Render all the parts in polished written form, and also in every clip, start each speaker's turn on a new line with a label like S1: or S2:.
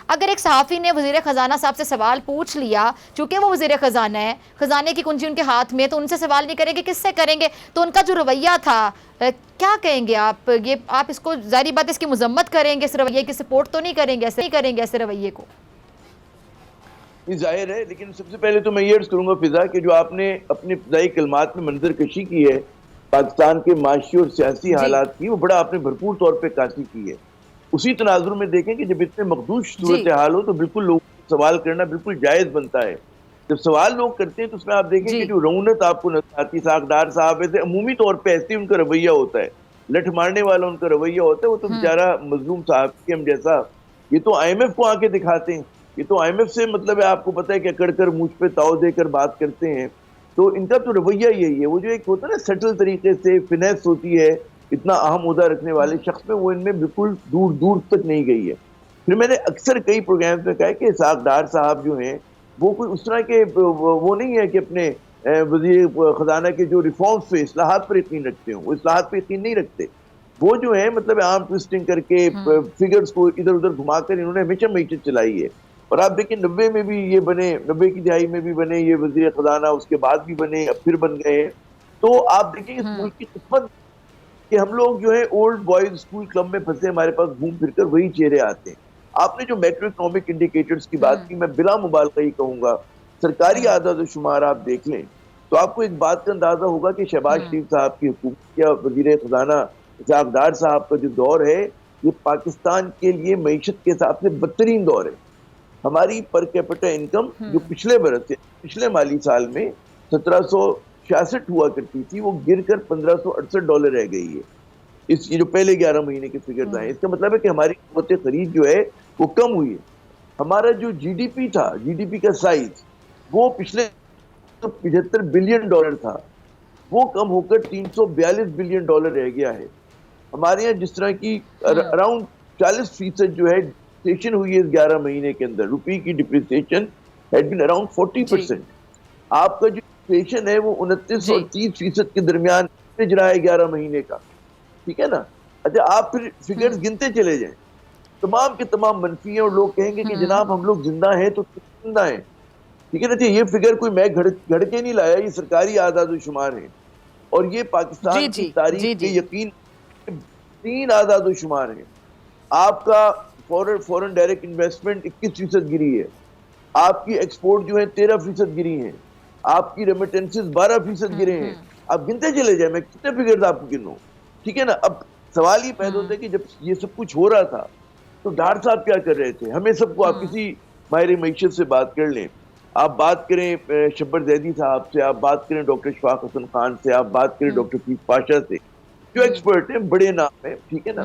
S1: اگر ایک صحافی نے وزیر خزانہ صاحب سے سوال پوچھ لیا، چونکہ وہ وزیر خزانہ ہے، خزانے کی کنجی ان کے ہاتھ میں، تو ان سے سوال نہیں کریں گے، کس سے کریں گے؟ تو ان کا جو رویہ تھا، کیا کہیں گے آپ؟ یہ آپ اس کو ظاہری بات اس کی مذمت کریں گے، اس رویے کی سپورٹ تو نہیں کریں گے ایسے رویے کو؟
S2: یہ ظاہر ہے، لیکن سب سے پہلے تو میں یہ عرض کروں گا فضا کہ جو آپ نے اپنے ابتدائی کلمات میں منظر کشی کی ہے پاکستان کے معاشی اور سیاسی
S1: جی
S2: حالات کی، وہ بڑا آپ نے بھرپور طور پہ کاشی کی ہے۔ اسی تناظر میں دیکھیں کہ جب اتنے مخدوش
S1: جی
S2: صورتحال ہو تو بالکل لوگوں کو سوال کرنا بالکل جائز بنتا ہے۔ جب سوال لوگ کرتے ہیں تو اس میں آپ دیکھیں کہ
S1: جی
S2: جو رونت آپ کو نظر آتی، اسحاق ڈار صاحب ایسے عمومی طور پہ ایسے ان کا رویہ ہوتا ہے، لٹھ مارنے والا ان کا رویہ ہوتا ہے، وہ تو بیچارہ مظلوم صاحب کے ہم جیسا، یہ تو آئی ایم ایف کو آ کے دکھاتے ہیں، یہ تو آئی ایم ایف سے مطلب ہے، آپ کو پتہ ہے کہ اکڑ کر مجھ پہ تاؤ دے کر بات کرتے ہیں۔ تو ان کا تو رویہ یہی ہے، وہ جو ایک ہوتا ہے نا سٹل طریقے سے فنیس ہوتی ہے اتنا اہم عہدہ رکھنے والے شخص میں، وہ ان میں بالکل دور دور تک نہیں گئی ہے۔ پھر میں نے اکثر کئی پروگرامز میں کہا کہ اسحاق ڈار صاحب جو ہیں وہ کوئی اس طرح کے وہ نہیں ہے کہ اپنے وزیر خزانہ کے جو ریفارمز پہ اصلاحات پر یقین رکھتے ہوں، وہ اصلاحات پہ یقین نہیں رکھتے۔ وہ جو ہے مطلب عام ٹوسٹنگ کر کے فگرز کو ادھر ادھر گھما کر انہوں نے ہمیشہ معیشت چلائی ہے۔ اور آپ دیکھیں 90 میں بھی یہ بنے، 90 کی دہائی میں بھی بنے یہ وزیر خزانہ، اس کے بعد بھی بنے، اب پھر بن گئے ہیں۔ تو آپ دیکھیں اس ملک کی قسمت کہ ہم لوگ جو ہے اولڈ بوائز اسکول کلب میں پھنسے، ہمارے پاس گھوم پھر کر وہی چہرے آتے ہیں۔ آپ نے جو میکرو اکنامک انڈیکیٹرز کی بات کی، میں بلا مبالغہ ہی کہوں گا سرکاری اعداد و شمار آپ دیکھ لیں تو آپ کو ایک بات کا اندازہ ہوگا کہ شہباز شریف صاحب کی حکومت یا وزیر خزانہ اسحاق ڈار صاحب کا جو دور ہے، یہ پاکستان کے لیے معیشت کے حساب سے بدترین دور ہے۔ ہماری پر کیپٹا انکم جو پچھلے برس سے پچھلے مالی سال میں 1766 ہوا کرتی تھی، وہ گر کر $1568 رہ گئی ہے۔ اس یہ جو پہلے 11 مہینے کے فگرز آئے، اس کا مطلب ہے کہ ہماری قوت خرید جو ہے وہ کم ہوئی ہے۔ ہمارا جو جی ڈی پی تھا، جی ڈی پی کا سائز، وہ پچھلے $75 بلین تھا، وہ کم ہو کر $342 بلین رہ گیا ہے۔ ہمارے یہاں جس طرح کی اراؤنڈ 40% جو ہے ڈپریسیشن ہوئی ہے اس 11 مہینے کے اندر، روپی کی ڈپریسیشن ہیڈ بین اراؤنڈ 40%۔ آپ کا جو ڈپریسیشن ہے وہ 29 اور 30% کے درمیان رہا ہے 11 مہینے کا، ٹھیک ہے نا؟ اچھا آپ پھر فگرز گنتے چلے جائیں، تمام کے تمام منفی ہیں، اور لوگ کہیں گے کہ جناب ہم لوگ زندہ ہیں تو زندہ ہیں، ٹھیک ہے نا؟ یہ فگر کوئی میں گھڑ کے نہیں لایا، یہ سرکاری اعداد و شمار ہیں، اور یہ پاکستان کی تاریخ کے یقین 3 اعداد و شمار ہیں۔ آپ کا فورن ڈائریکٹ انویسٹمنٹ 21% گری ہے، آپ کی ایکسپورٹ جو ہے 13% گری ہیں، آپ کی ریمیٹنسز 12% گرے ہیں۔ آپ گنتے چلے جائیں، میں کتنے فگرز آپ کو گنوں، ٹھیک ہے نا؟ اب سوال یہ پیدا ہوتا ہے کہ جب یہ سب کچھ ہو رہا تھا تو ڈار صاحب کیا کر رہے تھے؟ ہمیں سب کو، آپ کسی ماہر معیشت سے بات کر لیں، آپ بات کریں شبر زیدی صاحب سے، آپ بات کریں ڈاکٹر شفاق حسن خان سے، آپ بات کریں ڈاکٹر فیس پاشا سے، جو ایکسپرٹ ہیں، بڑے نام ہیں، ٹھیک ہے نا؟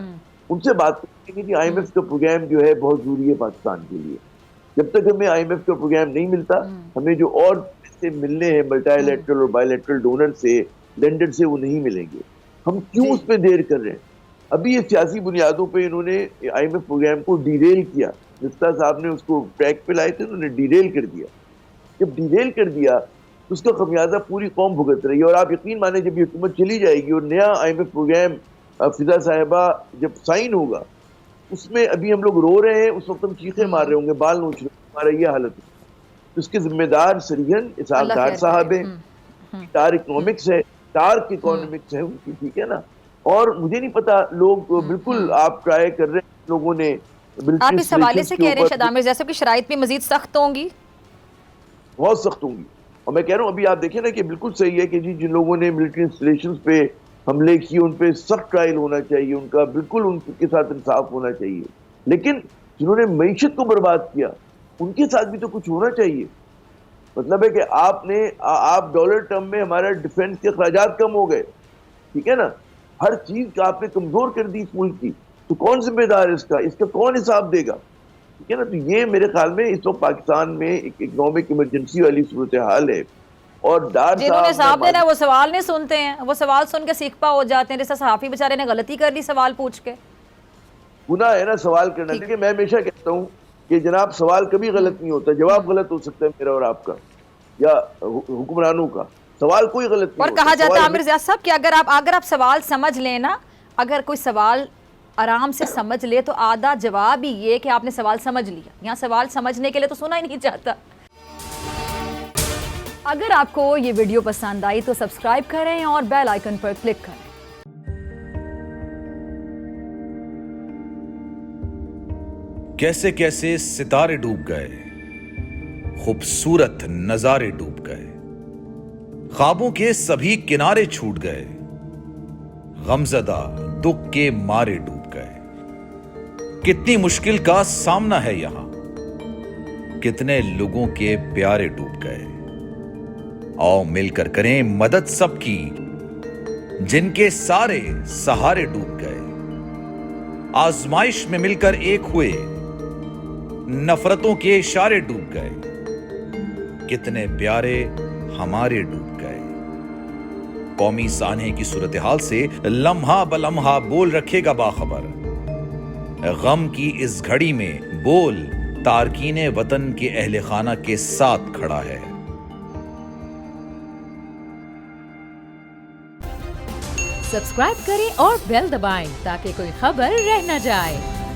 S2: ان سے بات کریں کہ آئی ایم ایف کا پروگرام جو ہے بہت ضروری ہے پاکستان کے لیے۔ جب تک ہمیں آئی ایم ایف کا پروگرام نہیں ملتا، ہمیں جو اور پیسے ملنے ہیں ملٹی لیٹرل اور بائی لیٹرل ڈونر سے، لینڈر سے، وہ نہیں ملیں گے۔ ہم کیوں اس پہ دیر کر رہے ہیں؟ ابھی یہ سیاسی بنیادوں پہ انہوں نے آئی ایم ایف پروگرام کو ڈیریل کیا، مفتہ صاحب نے اس کو ٹریک پہ لائے تھے، انہوں نے ڈیریل کر دیا۔ جب ڈیریل کر دیا تو اس کا خمیازہ پوری قوم بھگت رہی ہے، اور آپ یقین مانیں جب یہ حکومت چلی جائے گی اور نیا آئی ایم ایف پروگرام فضا صاحبہ جب سائن ہوگا، اس میں ابھی ہم لوگ رو رہے ہیں، اس وقت ہم چیخیں مار رہے ہوں گے، بال نوچ رہے ہوں گے، ہمارا یہ حالت ہے۔ اس کے ذمہ دار سریحن اسحاق ڈار صاحب ہیں، ٹار اکنامکس ہے، ٹارک اکنامکس ہے ان کی، ٹھیک ہے نا؟ اور مجھے نہیں پتا، لوگ بالکل آپ ٹرائی کر رہے ہیں، لوگوں نے
S1: آپ
S2: ملٹری
S1: اس حوالے
S2: انسٹالیشنز
S1: سے
S2: کے
S1: کہہ رہے ہیں
S2: اوپر
S1: شاہد عامر جیسا کہ شرائط بھی مزید سخت ہوں گی؟
S2: بہت سخت ہوں گی، اور میں کہہ رہا ہوں ابھی آپ دیکھیں نا کہ بالکل صحیح ہے کہ جی جن لوگوں نے ملٹری انسٹالیشنز پہ حملے کیے ان پہ سخت ٹرائل ہونا چاہیے، ان کا بالکل ان کے ساتھ انصاف ہونا چاہیے، لیکن جنہوں نے معیشت کو برباد کیا ان کے ساتھ بھی تو کچھ ہونا چاہیے۔ مطلب ہے کہ آپ ڈالر ٹرم میں ہمارا ڈیفنس کے اخراجات کم ہو گئے، ٹھیک ہے نا؟ ہر چیز کا آپ نے کمزور کر دی اس ملک کی، تو کون ذمہ دار ہے اس کا کون حساب دے گا؟ ٹھیک ہے نا؟ تو یہ میرے خیال میں اس وقت پاکستان میں ایک اکنامک ایمرجنسی والی صورتحال ہے، اور ڈار
S1: جنہوں نے
S2: صاحب
S1: حساب دینا ہے وہ سوال نہیں سنتے ہیں، وہ سوال سن کے سیکھپا ہو جاتے ہیں، جیسا صحافی بیچارے نے غلطی کر لی سوال پوچھ کے۔
S2: گناہ ہے نا سوال کرنا۔ دیکھیں میں ہمیشہ کہتا ہوں کہ جناب سوال کبھی غلط نہیں ہوتا، جواب غلط ہو سکتا ہے میرا اور آپ کا یا حکمرانوں کا، سوال کوئی غلط نہیں
S1: اور
S2: ہوتا۔
S1: کہا جاتا ہے
S2: سوال
S1: عامر زیاد صاحب کہ اگر آپ سوال سمجھ لیں نا، اگر کوئی سوال آرام سے سمجھ لے تو آدھا جواب ہی یہ کہ آپ نے سوال سمجھ لیا. یہاں سوال سمجھنے کے لیے تو سنا ہی نہیں چاہتا. اگر آپ کو یہ ویڈیو پسند آئی تو سبسکرائب کریں اور بیل آئیکن پر کلک کریں.
S3: کیسے کیسے ستارے ڈوب گئے, خوبصورت نظارے ڈوب گئے, خوابوں کے سبھی کنارے چھوٹ گئے, غمزدہ دکھ کے مارے ڈوب گئے. کتنی مشکل کا سامنا ہے یہاں, کتنے لوگوں کے پیارے ڈوب گئے. آؤ مل کر کریں مدد سب کی جن کے سارے سہارے ڈوب گئے. آزمائش میں مل کر ایک ہوئے, نفرتوں کے اشارے ڈوب گئے. کتنے پیارے ہمارے ڈوب گئے. قومی سانحے کی صورتحال سے لمحہ بلمحہ بول رکھے گا باخبر. غم کی اس گھڑی میں بول تارکین وطن کے اہل خانہ کے ساتھ کھڑا ہے.
S4: سبسکرائب کریں اور بیل دبائیں تاکہ کوئی خبر رہ نہ جائے.